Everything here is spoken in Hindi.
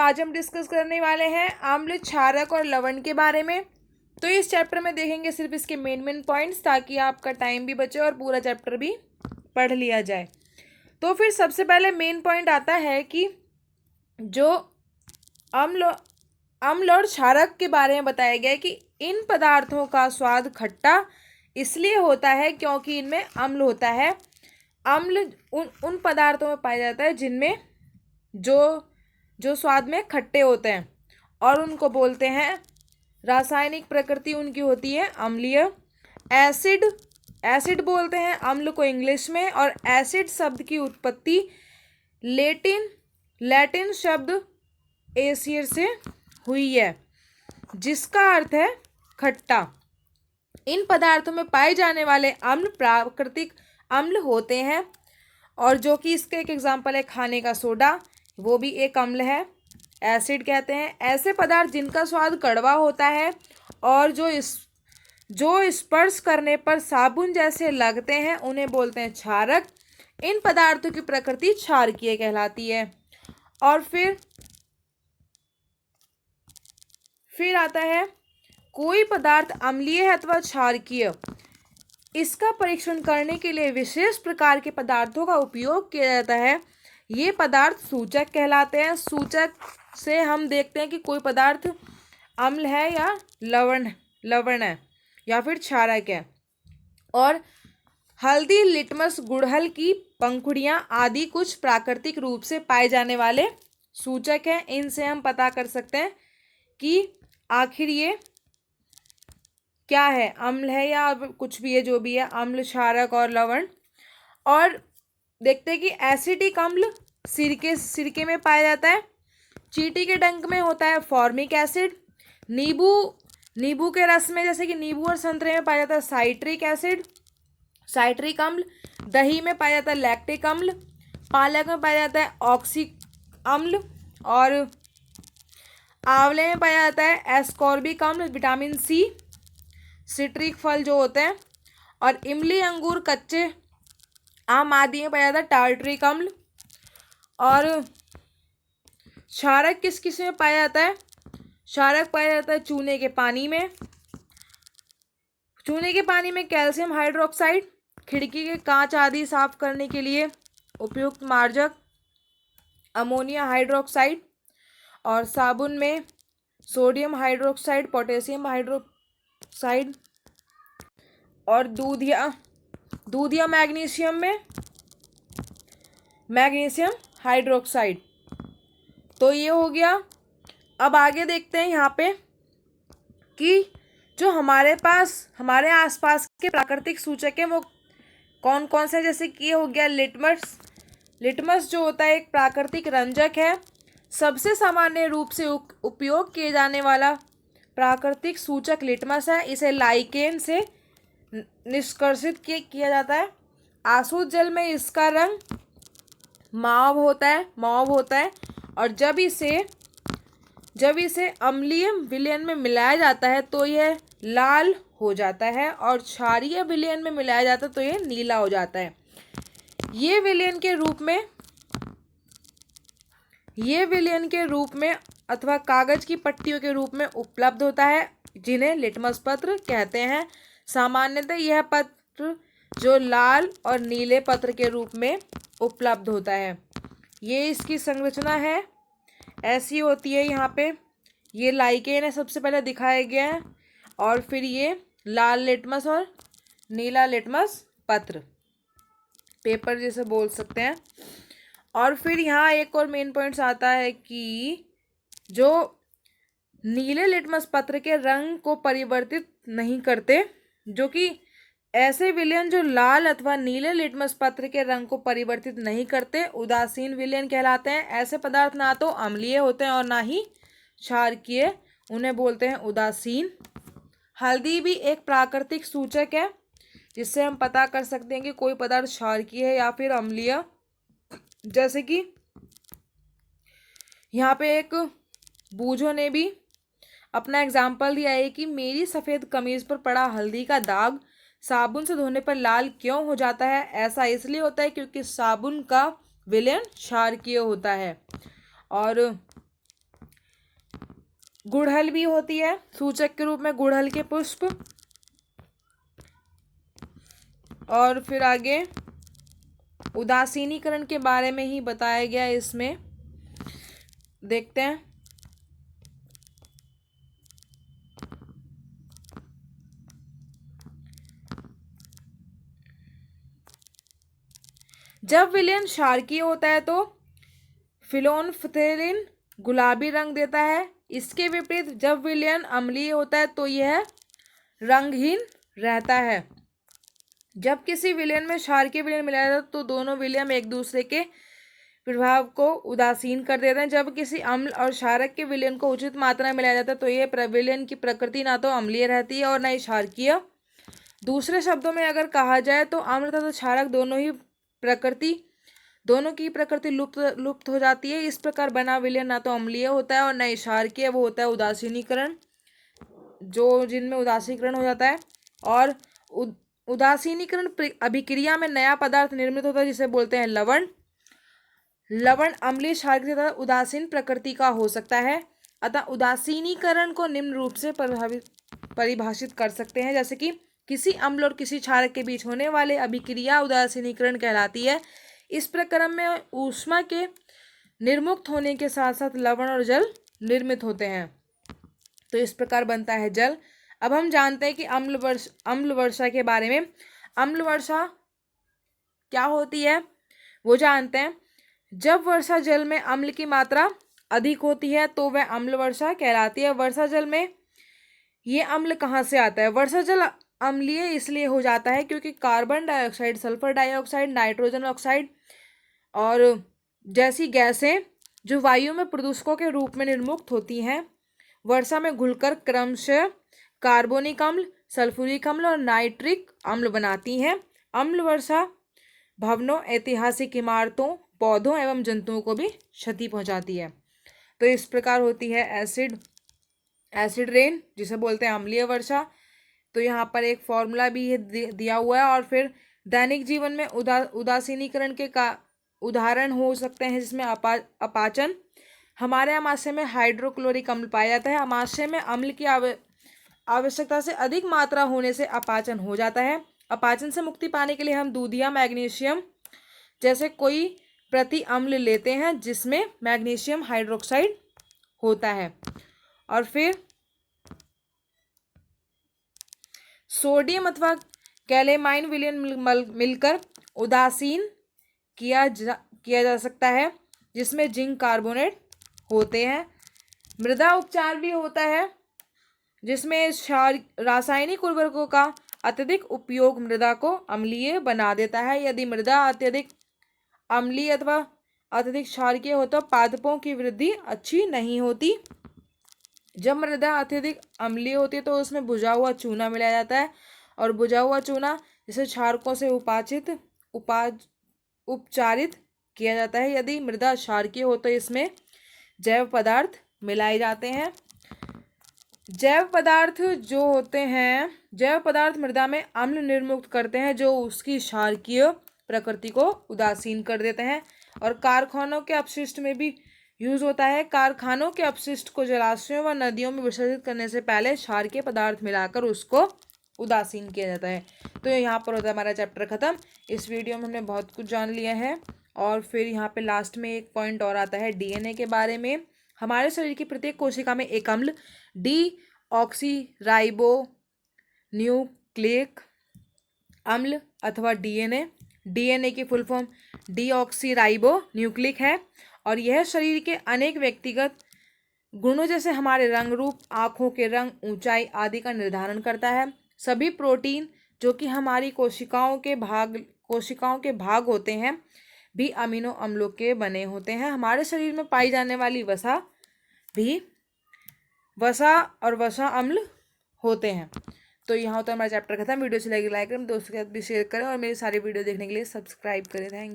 आज हम डिस्कस करने वाले हैं अम्ल, क्षारक और लवण के बारे में। तो इस चैप्टर में देखेंगे सिर्फ इसके मेन पॉइंट्स, ताकि आपका टाइम भी बचे और पूरा चैप्टर भी पढ़ लिया जाए। तो फिर सबसे पहले मेन पॉइंट आता है कि जो अम्ल और क्षारक के बारे में बताया गया है कि इन पदार्थों का स्वाद खट्टा इसलिए होता है क्योंकि इनमें अम्ल होता है। अम्ल उन पदार्थों में पाया जाता है जिनमें जो स्वाद में खट्टे होते हैं, और उनको बोलते हैं, रासायनिक प्रकृति उनकी होती है अम्लीय। एसिड बोलते हैं अम्ल को इंग्लिश में, और एसिड शब्द की उत्पत्ति लैटिन शब्द एसियर से हुई है, जिसका अर्थ है खट्टा। इन पदार्थों में पाए जाने वाले अम्ल प्राकृतिक अम्ल होते हैं, और जो कि इसका एक एग्जाम्पल है खाने का सोडा, वो भी एक अम्ल है, एसिड कहते हैं। ऐसे पदार्थ जिनका स्वाद कड़वा होता है और जो स्पर्श करने पर साबुन जैसे लगते हैं उन्हें बोलते हैं क्षारक। इन पदार्थों की प्रकृति क्षारकीय कहलाती है। और फिर आता है कोई पदार्थ अम्लीय है अथवा क्षारकीय, इसका परीक्षण करने के लिए विशेष प्रकार के पदार्थों का उपयोग किया जाता है। ये पदार्थ सूचक कहलाते हैं। सूचक से हम देखते हैं कि कोई पदार्थ अम्ल है या लवण है या फिर क्षारक है। और हल्दी, लिटमस, गुड़हल की पंखुड़ियाँ आदि कुछ प्राकृतिक रूप से पाए जाने वाले सूचक हैं। इनसे हम पता कर सकते हैं कि आखिर ये क्या है, अम्ल है या कुछ भी है, जो भी है, अम्ल, क्षारक और लवण। और देखते हैं कि एसिडिक अम्ल सिरके में पाया जाता है। चींटी के डंक में होता है फॉर्मिक एसिड। नींबू के रस में, जैसे कि नींबू और संतरे में पाया जाता है साइट्रिक अम्ल। दही में पाया जाता है लैक्टिक अम्ल। पालक में पाया जाता है ऑक्सिक अम्ल। और आंवले में पाया जाता है एस्कॉर्बिक अम्ल, विटामिन सी। सिट्रिक फल जो होते हैं, और इमली, अंगूर, कच्चे आम आदि में पाया जाता है टार्टरिक अम्ल। और क्षारक किस में पाया जाता है? क्षारक पाया जाता है चूने के पानी में। चूने के पानी में कैल्शियम हाइड्रोक्साइड, खिड़की के कांच आदि साफ करने के लिए उपयुक्त मार्जक अमोनिया हाइड्रोक्साइड, और साबुन में सोडियम हाइड्रोक्साइड, पोटेशियम हाइड्रोक्साइड, और दूध या मैग्नीशियम में मैग्नीशियम हाइड्रोक्साइड। तो ये हो गया। अब आगे देखते हैं यहाँ पे कि जो हमारे आसपास के प्राकृतिक सूचक हैं वो कौन कौन से, जैसे कि ये हो गया लिटमस जो होता है एक प्राकृतिक रंजक है। सबसे सामान्य रूप से उपयोग किए जाने वाला प्राकृतिक सूचक लिटमस है। इसे लाइकेन से निष्कर्षित किया जाता है। आसुत जल में इसका रंग मौव होता है, और जब इसे अम्लीय विलयन में मिलाया जाता है तो यह लाल हो जाता है, और क्षारीय विलयन में मिलाया जाता है तो यह नीला हो जाता है। ये विलयन के रूप में अथवा कागज की पट्टियों के रूप में उपलब्ध होता है, जिन्हें लिटमस पत्र कहते हैं। सामान्यतः यह पत्र जो लाल और नीले पत्र के रूप में उपलब्ध होता है। ये इसकी संरचना है, ऐसी होती है। यहाँ पे ये लाइकेन है, सबसे पहले दिखाया गया है, और फिर ये लाल लिटमस और नीला लिटमस पत्र, पेपर जैसे बोल सकते हैं। और फिर यहाँ एक और मेन पॉइंट्स आता है कि जो नीले लिटमस पत्र के रंग को परिवर्तित नहीं करते, जो कि ऐसे विलयन जो लाल अथवा नीले लिटमस पत्र के रंग को परिवर्तित नहीं करते उदासीन विलयन कहलाते हैं। ऐसे पदार्थ ना तो अम्लीय होते हैं और ना ही क्षारकीय, उन्हें बोलते हैं उदासीन। हल्दी भी एक प्राकृतिक सूचक है, जिससे हम पता कर सकते हैं कि कोई पदार्थ क्षारकीय है या फिर अम्लीय। जैसे कि यहाँ पे एक बूझो ने भी अपना एग्जाम्पल दिया है कि मेरी सफ़ेद कमीज पर पड़ा हल्दी का दाग साबुन से धोने पर लाल क्यों हो जाता है? ऐसा इसलिए होता है क्योंकि साबुन का विलयन क्षारकीय होता है। और गुड़हल भी होती है सूचक के रूप में, गुड़हल के पुष्प। और फिर आगे उदासीनीकरण के बारे में ही बताया गया है इसमें, देखते हैं। जब विलयन क्षारकीय होता है तो फिनोल्फ्थेलिन गुलाबी रंग देता है। इसके विपरीत जब विलयन अम्लीय होता है तो यह रंगहीन रहता है। जब किसी विलयन में क्षारकीय विलयन मिलाया जाता है तो दोनों विलयन एक दूसरे के प्रभाव को उदासीन कर देते हैं। जब किसी अम्ल और क्षारक के विलयन को उचित मात्रा में मिलाया जाता है तो यह विलयन की प्रकृति ना तो अम्लीय रहती है और ना ही क्षारकीय। दूसरे शब्दों में अगर कहा जाए तो अम्ल तथा क्षारक दोनों की प्रकृति लुप्त हो जाती है। इस प्रकार बना विलयन ना तो अम्लीय होता है और ना ही क्षारकीय, वो होता है उदासीनीकरण, जो जिनमें उदासीकरण हो जाता है। और उदासीनीकरण अभिक्रिया में नया पदार्थ निर्मित होता है जिसे बोलते हैं लवण। लवण अम्लीय, क्षारकीय तथा उदासीन प्रकृति का हो सकता है। अतः उदासीनीकरण को निम्न रूप से परिभाषित कर सकते हैं, जैसे कि किसी अम्ल और किसी क्षारक के बीच होने वाले अभिक्रिया उदासीनीकरण कहलाती है। इस प्रक्रम में ऊष्मा के निर्मुक्त होने के साथ साथ लवण और जल निर्मित होते हैं, तो इस प्रकार बनता है जल। अब हम जानते हैं कि अम्ल वर्षा के बारे में। अम्ल वर्षा क्या होती है वो जानते हैं। जब वर्षा जल में अम्ल की मात्रा अधिक होती है तो वह अम्ल वर्षा कहलाती है। वर्षा जल में ये अम्ल कहाँ से आता है? वर्षा जल अम्लीय इसलिए हो जाता है क्योंकि carbon dioxide, sulphur dioxide, nitrogen oxide और जैसी गैसें जो वायु में प्रदूषकों के रूप में निर्मुक्त होती हैं, वर्षा में घुलकर क्रमशः कार्बोनिक अम्ल, सल्फ्यूरिक अम्ल और नाइट्रिक अम्ल बनाती हैं। अम्ल वर्षा भवनों, ऐतिहासिक इमारतों, पौधों एवं जंतुओं को भी क्षति पहुंचाती है। तो इस प्रकार होती है एसिड रेन, जिसे बोलते हैं अम्लीय वर्षा। तो यहाँ पर एक फॉर्मूला भी दिया हुआ है। और फिर दैनिक जीवन में उदासीनीकरण के का उदाहरण हो सकते हैं जिसमें अपाचन। हमारे अमाशय में हाइड्रोक्लोरिक अम्ल पाया जाता है। अमाशय में अम्ल की आवश्यकता से अधिक मात्रा होने से अपाचन हो जाता है। अपाचन से मुक्ति पाने के लिए हम दूध या मैग्नीशियम जैसे कोई प्रति अम्ल लेते हैं जिसमें मैग्नीशियम हाइड्रोक्साइड होता है। और फिर सोडियम अथवा कैलेमाइन विलयन मिलकर उदासीन किया जा सकता है जिसमें जिंक कार्बोनेट होते हैं। मृदा उपचार भी होता है जिसमें रासायनिक उर्वरकों का अत्यधिक उपयोग मृदा को अम्लीय बना देता है। यदि मृदा अत्यधिक अम्लीय अथवा अत्यधिक क्षारकीय हो तो पादपों की वृद्धि अच्छी नहीं होती। जब मृदा अत्यधिक अम्लीय होती है तो उसमें भुजा हुआ चूना मिलाया जाता है और भुजा हुआ चूना जिसे क्षारकों से उपचारित किया जाता है। यदि मृदा क्षारकीय हो तो इसमें जैव पदार्थ मिलाए जाते हैं। जैव पदार्थ मृदा में अम्ल निर्मुक्त करते हैं जो उसकी क्षारकीय प्रकृति को उदासीन कर देते हैं। और कारखानों के अपशिष्ट में भी यूज होता है। कारखानों के अपशिष्ट को जलाशयों व नदियों में विसर्जित करने से पहले क्षारकीय पदार्थ मिलाकर उसको उदासीन किया जाता है। तो यहाँ पर होता है हमारा चैप्टर खत्म। इस वीडियो में हमने बहुत कुछ जान लिया है। और फिर यहाँ पे लास्ट में एक पॉइंट और आता है डीएनए के बारे में। हमारे शरीर की प्रत्येक कोशिका में एक अम्ल डीऑक्सीराइबो न्यूक्लिक अम्ल अथवा डीएनए की फुल फॉर्म डीऑक्सीराइबो न्यूक्लिक है। और यह शरीर के अनेक व्यक्तिगत गुणों जैसे हमारे रंग रूप, आँखों के रंग, ऊंचाई आदि का निर्धारण करता है। सभी प्रोटीन जो कि हमारी कोशिकाओं के भाग होते हैं भी अमीनो अम्लों के बने होते हैं। हमारे शरीर में पाई जाने वाली वसा और वसा अम्ल होते हैं। तो यहाँ होता है हमारा चैप्टर खत्म। वीडियो अच्छी लगी लाइक करें, दोस्तों के साथ भी शेयर करें और मेरी सारी वीडियो देखने के लिए सब्सक्राइब करें। Thank you.